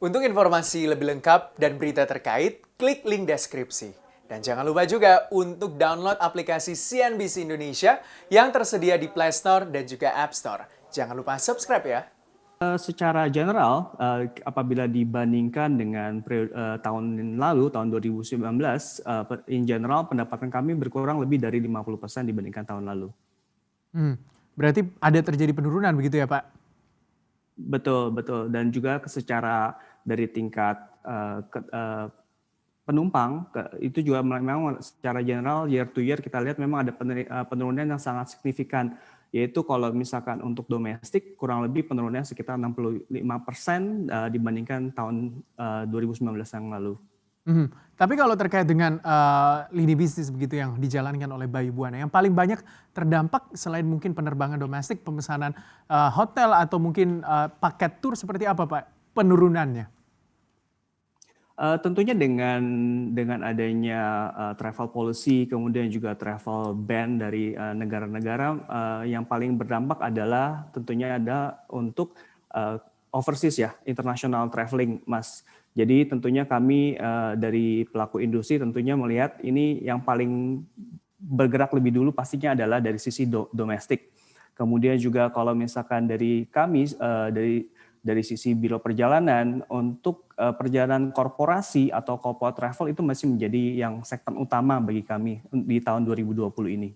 Untuk informasi lebih lengkap dan berita terkait, klik link deskripsi. Dan jangan lupa juga untuk download aplikasi CNBC Indonesia yang tersedia di Play Store dan juga App Store. Jangan lupa subscribe ya. Secara general, apabila dibandingkan dengan tahun lalu, tahun 2019, in general pendapatan kami berkurang lebih dari 50% dibandingkan tahun lalu. Berarti ada terjadi penurunan begitu ya Pak? Betul, betul. Dan juga secara dari tingkat penumpang, itu juga memang secara general year to year kita lihat memang ada penurunan yang sangat signifikan. Yaitu kalau misalkan untuk domestik kurang lebih penurunannya sekitar 65% dibandingkan tahun 2019 yang lalu. Tapi kalau terkait dengan lini bisnis begitu yang dijalankan oleh Bayu Buana, yang paling banyak terdampak selain mungkin penerbangan domestik, pemesanan hotel atau mungkin paket tur seperti apa Pak penurunannya? Tentunya dengan adanya travel policy, kemudian juga travel ban dari negara-negara, yang paling berdampak adalah tentunya ada untuk overseas ya, international traveling, Mas. Jadi tentunya kami dari pelaku industri tentunya melihat ini yang paling bergerak lebih dulu pastinya adalah dari sisi domestik. Kemudian juga kalau misalkan dari kami dari sisi biro perjalanan untuk perjalanan korporasi atau corporate travel itu masih menjadi yang segmen utama bagi kami di tahun 2020 ini.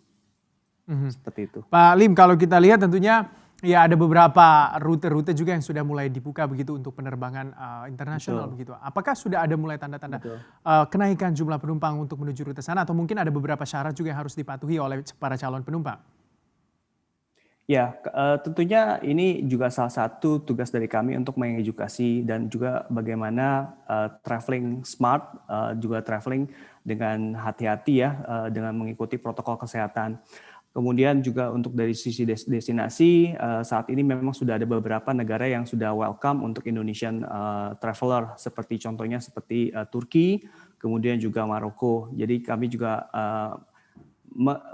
Seperti itu. Pak Lim, kalau kita lihat tentunya ya ada beberapa rute-rute juga yang sudah mulai dibuka begitu untuk penerbangan internasional begitu. Apakah sudah ada mulai tanda-tanda kenaikan jumlah penumpang untuk menuju rute sana atau mungkin ada beberapa syarat juga yang harus dipatuhi oleh para calon penumpang? Ya, tentunya ini juga salah satu tugas dari kami untuk mengedukasi dan juga bagaimana traveling smart, juga traveling dengan hati-hati ya, dengan mengikuti protokol kesehatan. Kemudian juga untuk dari sisi destinasi, saat ini memang sudah ada beberapa negara yang sudah welcome untuk Indonesian traveler, seperti contohnya seperti Turki, kemudian juga Maroko. Jadi kami juga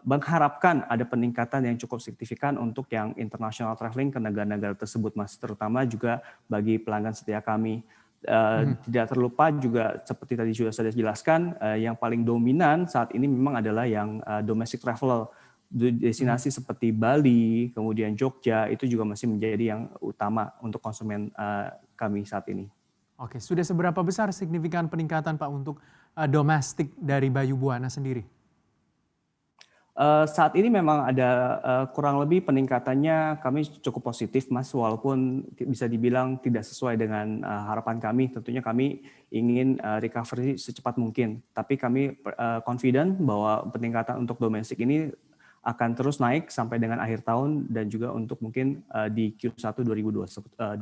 mengharapkan ada peningkatan yang cukup signifikan untuk yang international traveling ke negara-negara tersebut, Mas. Terutama juga bagi pelanggan setia kami. Tidak terlupa juga seperti tadi sudah saya jelaskan, yang paling dominan saat ini memang adalah yang domestic traveler. Destinasi seperti Bali, kemudian Jogja, itu juga masih menjadi yang utama untuk konsumen kami saat ini. Oke, sudah seberapa besar signifikan peningkatan Pak untuk domestik dari Bayu Buana sendiri? Saat ini memang ada kurang lebih peningkatannya kami cukup positif, Mas, walaupun bisa dibilang tidak sesuai dengan harapan kami. Tentunya kami ingin recovery secepat mungkin, tapi kami confident bahwa peningkatan untuk domestik ini akan terus naik sampai dengan akhir tahun dan juga untuk mungkin di Q1 2021.